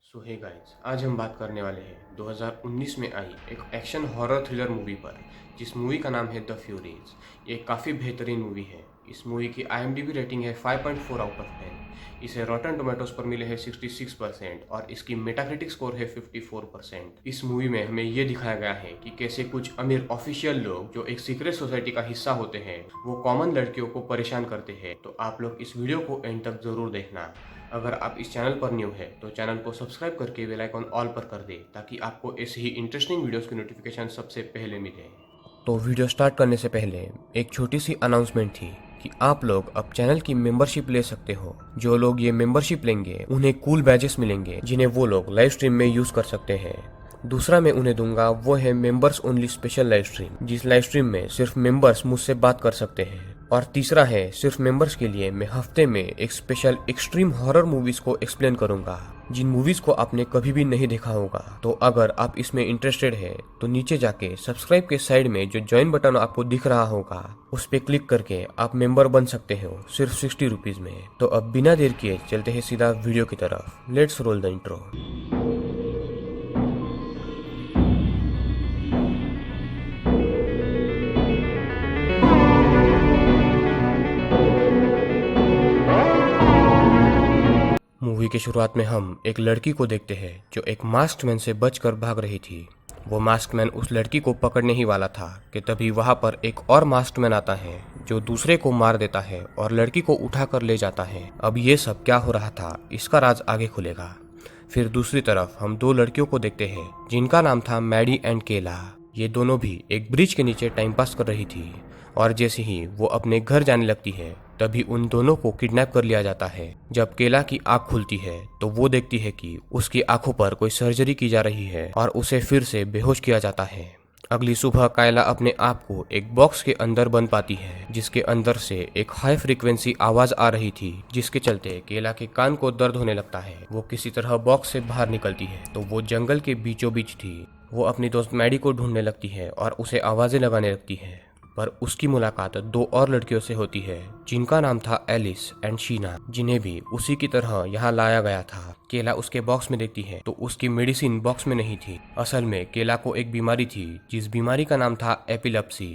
सो hey guys, आज हम बात करने वाले हैं 2019 में आई एक एक्शन हॉरर थ्रिलर मूवी पर, जिस मूवी का नाम है द फ्यूरीज। ये काफ़ी बेहतरीन मूवी है। इस मूवी की IMDb रेटिंग है 5.4 आउट ऑफ 10। इसे रॉटन टोमेटोज पर मिले हैं 66% और इसकी मेटाक्रिटिक स्कोर है 54%। इस मूवी में हमें ये दिखाया गया है कि कैसे कुछ अमीर ऑफिशियल लोग जो एक सीक्रेट सोसाइटी का हिस्सा होते हैं वो कॉमन लड़कियों को परेशान करते हैं। तो आप लोग इस वीडियो को एंड तक ज़रूर देखना। अगर आप इस चैनल पर न्यू है तो चैनल को सब्सक्राइब करके बेल आइकॉन ऑल पर कर दे, ताकि आपको ऐसे ही इंटरेस्टिंग वीडियोस की नोटिफिकेशन सबसे पहले मिले। तो वीडियो स्टार्ट करने से पहले एक छोटी सी अनाउंसमेंट थी कि आप लोग अब चैनल की मेंबरशिप ले सकते हो। जो लोग ये मेंबरशिप लेंगे उन्हें कूल बैजेस मिलेंगे, जिन्हें वो लोग लाइव स्ट्रीम में यूज कर सकते हैं। दूसरा मैं उन्हें दूंगा वो है members only special live stream, जिस लाइव स्ट्रीम में सिर्फ मेंबर्स मुझसे बात कर सकते हैं। और तीसरा है सिर्फ मेंबर्स के लिए मैं हफ्ते में एक स्पेशल एक्सट्रीम हॉरर मूवीज को एक्सप्लेन करूंगा, जिन मूवीज को आपने कभी भी नहीं देखा होगा। तो अगर आप इसमें इंटरेस्टेड है तो नीचे जाके सब्सक्राइब के साइड में जो ज्वाइन बटन आपको दिख रहा होगा उस पे क्लिक करके आप मेंबर बन सकते हो, सिर्फ 60 रुपीज में। तो अब बिना देर किए चलते हैं सीधा वीडियो की तरफ। Let's roll the intro. Movie की शुरुआत में हम एक लड़की को देखते हैं जो एक मास्क्ड मैन से बचकर भाग रही थी। वो मास्क्ड मैन उस लड़की को पकड़ने ही वाला था कि तभी वहां पर एक और मास्क्ड मैन आता है जो दूसरे को मार देता है और लड़की को उठाकर ले जाता है। अब ये सब क्या हो रहा था इसका राज आगे खुलेगा। फिर दूसरी तरफ हम दो लड़कियों को देखते हैं जिनका नाम था मैडी एंड केला। ये दोनों भी एक ब्रिज के नीचे टाइम पास कर रही थी और जैसे ही वो अपने घर जाने लगती है तभी उन दोनों को किडनैप कर लिया जाता है। जब केला की आंख खुलती है तो वो देखती है कि उसकी आंखों पर कोई सर्जरी की जा रही है और उसे फिर से बेहोश किया जाता है। अगली सुबह कायला अपने आप को एक बॉक्स के अंदर बंद पाती है, जिसके अंदर से एक हाई फ्रीक्वेंसी आवाज आ रही थी, जिसके चलते केला के कान को दर्द होने लगता है। वो किसी तरह बॉक्स से बाहर निकलती है तो वो जंगल के बीचों बीच थी। वो अपनी दोस्त मैडी को ढूंढने लगती है और उसे आवाजें लगाने लगती है, पर उसकी मुलाकात दो और लड़कियों से होती है जिनका नाम था एलिस एंड शीना, जिन्हें भी उसी की तरह यहाँ लाया गया था। केला उसके बॉक्स में देखती है तो उसकी मेडिसिन बॉक्स में नहीं थी। असल में केला को एक बीमारी थी जिस बीमारी का नाम था एपिलेप्सी,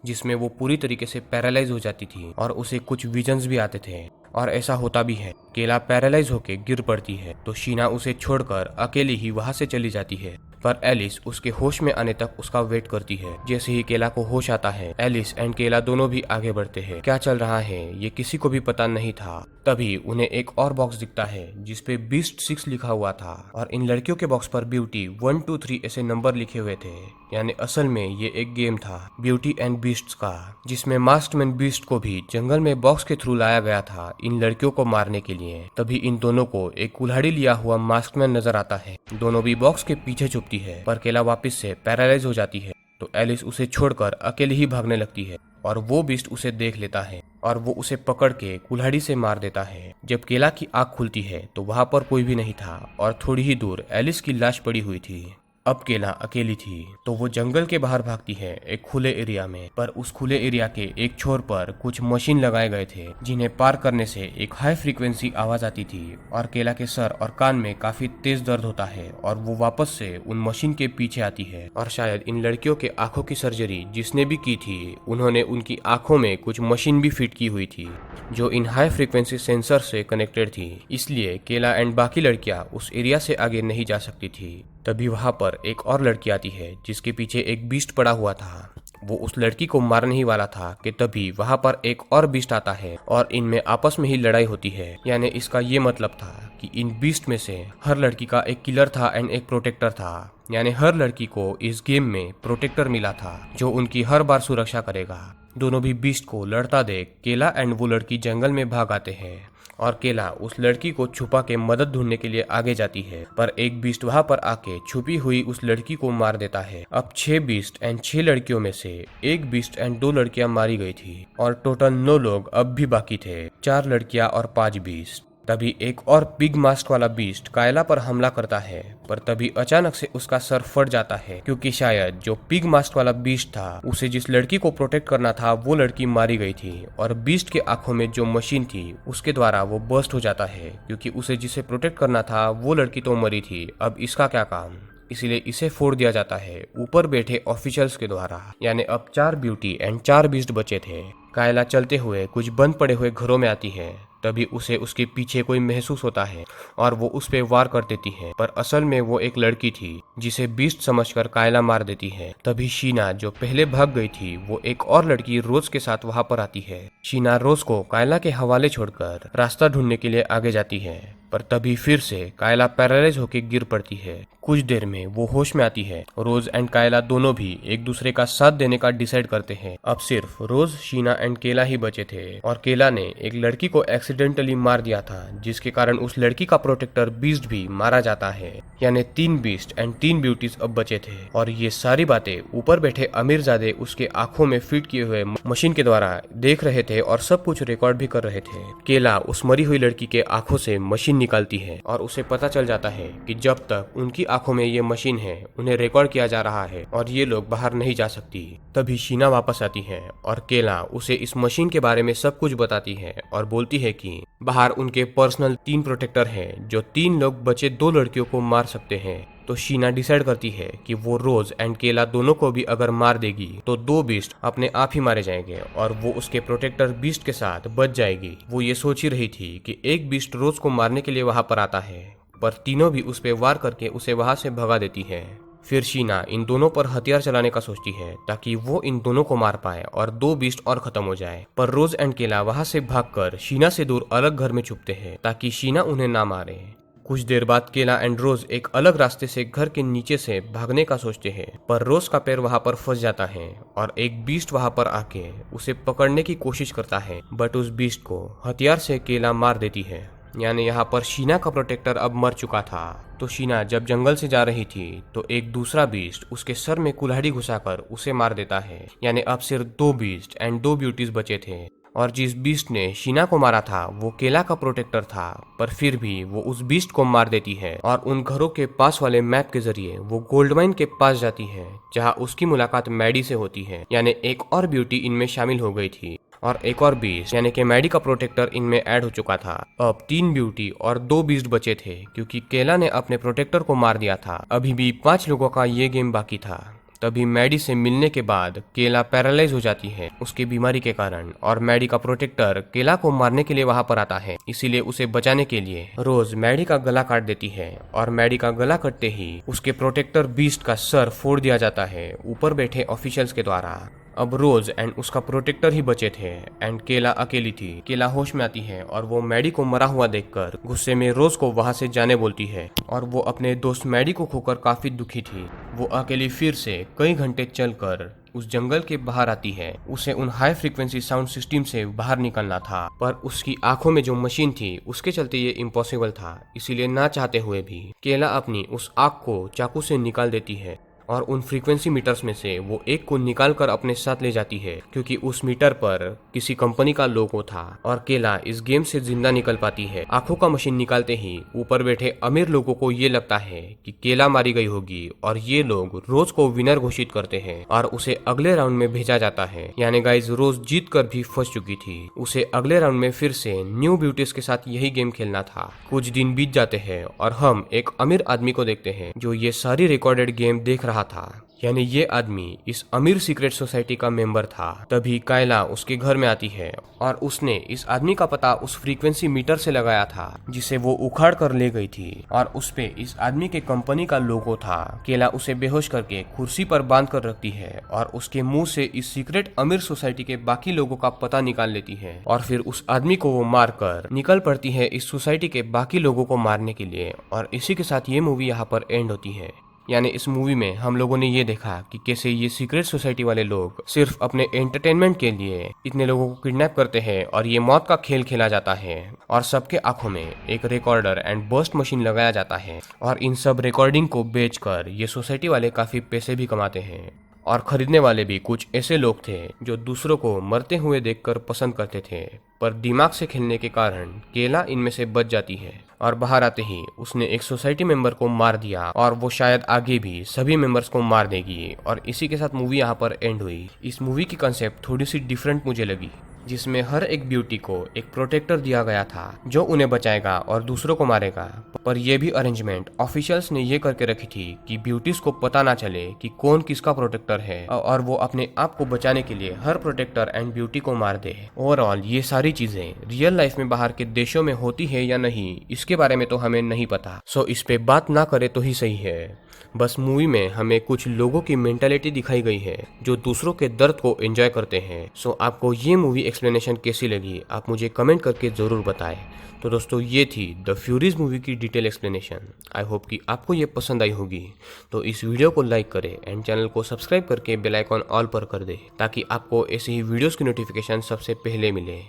जिसमें वो पूरी तरीके से पैरालाइज हो जाती थी और उसे कुछ विजन्स भी आते थे। और ऐसा होता भी है। केला पैरालाइज होकर गिर पड़ती है तो शीना उसे छोड़कर अकेली ही वहां से चली जाती है, पर एलिस उसके होश में आने तक उसका वेट करती है। जैसे ही केला को होश आता है एलिस एंड केला दोनों भी आगे बढ़ते हैं। क्या चल रहा है ये किसी को भी पता नहीं था। तभी उन्हें एक और बॉक्स दिखता है जिसपे बीस्ट 6 लिखा हुआ था और इन लड़कियों के बॉक्स पर ब्यूटी 1 2 3 ऐसे नंबर लिखे हुए थे। यानी असल में ये एक गेम था ब्यूटी एंड बीस्ट्स का, जिसमें मास्कमैन बीस्ट को भी जंगल में बॉक्स के थ्रू लाया गया था इन लड़कियों को मारने के लिए। तभी इन दोनों को एक कुल्हाड़ी लिया हुआ मास्कमैन नजर आता है। दोनों भी बॉक्स के पीछे छुपती है, पर केला वापस से पैरालाइज हो जाती है तो एलिस उसे छोड़कर अकेले ही भागने लगती है और वो बीस्ट उसे देख लेता है और वो उसे पकड़ के कुल्हाड़ी से मार देता है। जब केला की आंख खुलती है तो वहां पर कोई भी नहीं था और थोड़ी ही दूर एलिस की लाश पड़ी हुई थी। अब केला अकेली थी तो वो जंगल के बाहर भागती है एक खुले एरिया में, पर उस खुले एरिया के एक छोर पर कुछ मशीन लगाए गए थे जिन्हें पार करने से एक हाई फ्रीक्वेंसी आवाज आती थी और केला के सर और कान में काफी तेज दर्द होता है और वो वापस से उन मशीन के पीछे आती है। और शायद इन लड़कियों के आंखों की सर्जरी जिसने भी की थी उन्होंने उनकी आंखों में कुछ मशीन भी फिट की हुई थी जो इन हाई फ्रीक्वेंसी सेंसर से कनेक्टेड थी, इसलिए केला एंड बाकी लड़कियां उस एरिया से आगे नहीं जा सकती थी। तभी वहां पर एक और लड़की आती है जिसके पीछे एक बीस्ट पड़ा हुआ था। वो उस लड़की को मारने ही वाला था कि तभी वहां पर एक और बीस्ट आता है और इनमें आपस में ही लड़ाई होती है। यानी इसका ये मतलब था कि इन बीस्ट में से हर लड़की का एक किलर था एंड एक प्रोटेक्टर था। यानी हर लड़की को इस गेम में प्रोटेक्टर मिला था जो उनकी हर बार सुरक्षा करेगा। दोनों भी बीस्ट को लड़ता देख केला एंड वो लड़की जंगल में भाग आते हैं और केला उस लड़की को छुपा के मदद ढूंढने के लिए आगे जाती है, पर एक बीस्ट वहां पर आके छुपी हुई उस लड़की को मार देता है। अब 6 बीस्ट एंड 6 लड़कियों में से एक बीस्ट एंड 2 लड़कियां मारी गई थी और टोटल 9 लोग अब भी बाकी थे, 4 लड़कियां और 5 बीस्ट। तभी एक और पिग मास्क वाला बीस्ट कायला पर हमला करता है, पर तभी अचानक से उसका सर फट जाता है, क्योंकि शायद जो पिग मास्क वाला बीस्ट था उसे जिस लड़की को प्रोटेक्ट करना था वो लड़की मारी गई थी, और बीस्ट के आंखों में जो मशीन थी उसके द्वारा वो बर्स्ट हो जाता है, क्योंकि उसे जिसे प्रोटेक्ट करना था वो लड़की तो मरी थी, अब इसका क्या काम। इसलिए इसे फोड़ दिया जाता है ऊपर बैठे ऑफिशियल्स के द्वारा। यानी अब 4 ब्यूटी एंड 4 बीस्ट बचे थे। कायला चलते हुए कुछ बंद पड़े हुए घरों में आती है, तभी उसे उसके पीछे कोई महसूस होता है और वो उस पे वार कर देती है, पर असल में वो एक लड़की थी जिसे बीस्ट समझकर कायला मार देती है। तभी शीना जो पहले भाग गई थी वो एक और लड़की रोज के साथ वहां पर आती है। शीना रोज को कायला के हवाले छोड़कर रास्ता ढूंढने के लिए आगे जाती है, पर तभी फिर से कायला पैरालाइज होकर गिर पड़ती है। कुछ देर में वो होश में आती है। रोज एंड कायला दोनों भी एक दूसरे का साथ देने का डिसाइड करते हैं। अब सिर्फ रोज, शीना एंड केला ही बचे थे, और केला ने एक लड़की को एक्सीडेंटली मार दिया था, जिसके कारण उस लड़की का प्रोटेक्टर बीस्ट भी मारा जाता है। यानी 3 बीस्ट एंड 3 ब्यूटीज अब बचे थे, और ये सारी बातें ऊपर बैठे अमीरजादे उसके आंखों में फिट किए हुए मशीन के द्वारा देख रहे थे और सब कुछ रिकॉर्ड भी कर रहे थे। केला उस मरी हुई लड़की के आंखों से मशीन निकालती है और उसे पता चल जाता है कि जब तक उनकी आंखों में ये मशीन है उन्हें रिकॉर्ड किया जा रहा है और ये लोग बाहर नहीं जा सकती। तभी शीना वापस आती है और केला उसे इस मशीन के बारे में सब कुछ बताती है और बोलती है कि बाहर उनके पर्सनल 3 प्रोटेक्टर हैं जो 3 लोग बचे 2 लड़कियों को मार सकते हैं। तो शीना डिसाइड करती है कि वो रोज एंड केला दोनों को भी अगर मार देगी तो 2 बीस्ट अपने आप ही मारे जाएंगे और वो उसके प्रोटेक्टर बीस्ट के साथ बच जाएगी। वो ये सोच ही रही थी कि एक बीस्ट रोज को मारने के लिए वहां पर आता है, पर तीनों भी उस पे वार करके उसे वहां से भगा देती है। फिर शीना इन दोनों पर हथियार चलाने का सोचती है ताकि वो इन दोनों को मार पाए और 2 बीस्ट और खत्म हो जाए, पर रोज एंड केला वहां से भागकर शीना से दूर अलग घर में छुपते हैं ताकि शीना उन्हें ना मारे। कुछ देर बाद केला एंड रोज एक अलग रास्ते से घर के नीचे से भागने का सोचते हैं, पर रोज का पैर वहां पर फंस जाता है और एक बीस्ट वहां पर आके उसे पकड़ने की कोशिश करता है, बट उस बीस्ट को हथियार से केला मार देती है। यानी यहाँ पर शीना का प्रोटेक्टर अब मर चुका था। तो शीना जब जंगल से जा रही थी तो एक दूसरा बीस्ट उसके सर में कुल्हाड़ी घुसाकर उसे मार देता है। यानी अब सिर्फ 2 बीस्ट एंड 2 ब्यूटीज बचे थे, और जिस बीस्ट ने शीना को मारा था वो केला का प्रोटेक्टर था, पर फिर भी वो उस बीस्ट को मार देती है और उन घरों के पास वाले मैप के जरिए वो गोल्ड माइन के पास जाती है जहाँ उसकी मुलाकात मैडी से होती है। यानी एक और ब्यूटी इनमें शामिल हो गई थी और एक और बीस्ट यानी कि मैडी का प्रोटेक्टर इनमें ऐड हो चुका था। अब 3 ब्यूटी और 2 बीस्ट बचे थे, क्योंकि केला ने अपने प्रोटेक्टर को मार दिया था। अभी भी 5 लोगों का ये गेम बाकी था। तभी मैडी से मिलने के बाद केला पैरालाइज हो जाती है उसकी बीमारी के कारण, और मैडी का प्रोटेक्टर केला को मारने के लिए वहां पर आता है। इसीलिए उसे बचाने के लिए रोज मैडी का गला काट देती है, और मैडी का गला कटते ही उसके प्रोटेक्टर बीस्ट का सर फोड़ दिया जाता है ऊपर बैठे ऑफिशियल्स के द्वारा। अब रोज एंड उसका प्रोटेक्टर ही बचे थे एंड केला अकेली थी। केला होश में आती है और वो मैडी को मरा हुआ देखकर गुस्से में रोज को वहां से जाने बोलती है, और वो अपने दोस्त मैडी को खोकर काफी दुखी थी। वो अकेली फिर से कई घंटे चलकर उस जंगल के बाहर आती है। उसे उन हाई फ्रीक्वेंसी साउंड सिस्टम से बाहर निकलना था, पर उसकी आंखों में जो मशीन थी उसके चलते ये इम्पॉसिबल था। इसीलिए ना चाहते हुए भी केला अपनी उस आंख को चाकू से निकाल देती है, और उन फ्रीक्वेंसी मीटर्स में से वो एक को निकाल कर अपने साथ ले जाती है, क्योंकि उस मीटर पर किसी कंपनी का लोगो था। और केला इस गेम से जिंदा निकल पाती है। आंखों का मशीन निकालते ही ऊपर बैठे अमीर लोगों को ये लगता है कि केला मारी गई होगी, और ये लोग रोज को विनर घोषित करते हैं और उसे अगले राउंड में भेजा जाता है। यानी गाइज रोज जीत कर भी फंस चुकी थी। उसे अगले राउंड में फिर से न्यू ब्यूटीज के साथ यही गेम खेलना था। कुछ दिन बीत जाते हैं और हम एक अमीर आदमी को देखते हैं जो ये सारी रिकॉर्डेड गेम देख रहा था। यानी ये आदमी इस अमीर सीक्रेट सोसाइटी का मेंबर था। तभी कायला उसके घर में आती है और उसने इस आदमी का पता उस फ्रीक्वेंसी मीटर से लगाया था जिसे वो उखाड़ कर ले गई थी, और उस पे इस आदमी के कंपनी का लोगो था। केला उसे बेहोश करके कुर्सी पर बांध कर रखती है और उसके मुंह से इस सीक्रेट अमीर सोसाइटी के बाकी लोगों का पता निकाल लेती है, और फिर उस आदमी को वो मार कर निकल पड़ती है इस सोसाइटी के बाकी लोगों को मारने के लिए। और इसी के साथ ये मूवी यहाँ पर एंड होती है। यानी इस मूवी में हम लोगों ने ये देखा कि कैसे ये सीक्रेट सोसाइटी वाले लोग सिर्फ अपने एंटरटेनमेंट के लिए इतने लोगों को किडनैप करते हैं और ये मौत का खेल खेला जाता है, और सबके आंखों में एक रिकॉर्डर एंड बर्स्ट मशीन लगाया जाता है, और इन सब रिकॉर्डिंग को बेचकर ये सोसाइटी वाले काफी पैसे भी कमाते हैं। और खरीदने वाले भी कुछ ऐसे लोग थे जो दूसरों को मरते हुए देखकर पसंद करते थे, पर दिमाग से खेलने के कारण केला इनमें से बच जाती है और बाहर आते ही उसने एक सोसाइटी मेंबर को मार दिया और वो शायद आगे भी सभी मेंबर्स को मार देगी। और इसी के साथ मूवी यहाँ पर एंड हुई। इस मूवी की कंसेप्ट थोड़ी सी डिफरेंट मुझे लगी, जिसमें हर एक ब्यूटी को एक प्रोटेक्टर दिया गया था जो उन्हें बचाएगा और दूसरों को मारेगा। पर यह भी अरेंजमेंट ऑफिशियल्स ने ये करके रखी थी कि ब्यूटीज को पता ना चले कि कौन किसका प्रोटेक्टर है और वो अपने आप को बचाने के लिए हर प्रोटेक्टर एंड ब्यूटी को मार दे। ओवरऑल ये सारी चीजें रियल लाइफ में बाहर के देशों में होती है या नहीं, इसके बारे में तो हमें नहीं पता, सो इस पे बात ना करे तो ही सही है। बस मूवी में हमें कुछ लोगों की मेंटालिटी दिखाई गई है जो दूसरों के दर्द को एंजॉय करते हैं। सो आपको ये मूवी एक्सप्लेनेशन कैसी लगी आप मुझे कमेंट करके ज़रूर बताएं। तो दोस्तों ये थी द फ्यूरीज मूवी की डिटेल एक्सप्लेनेशन। आई होप कि आपको ये पसंद आई होगी। तो इस वीडियो को लाइक करें एंड चैनल को सब्सक्राइब करके बेल आइकॉन ऑल पर कर दें ताकि आपको ऐसे ही वीडियोस की नोटिफिकेशन सबसे पहले मिले।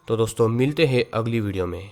तो दोस्तों मिलते हैं अगली वीडियो में।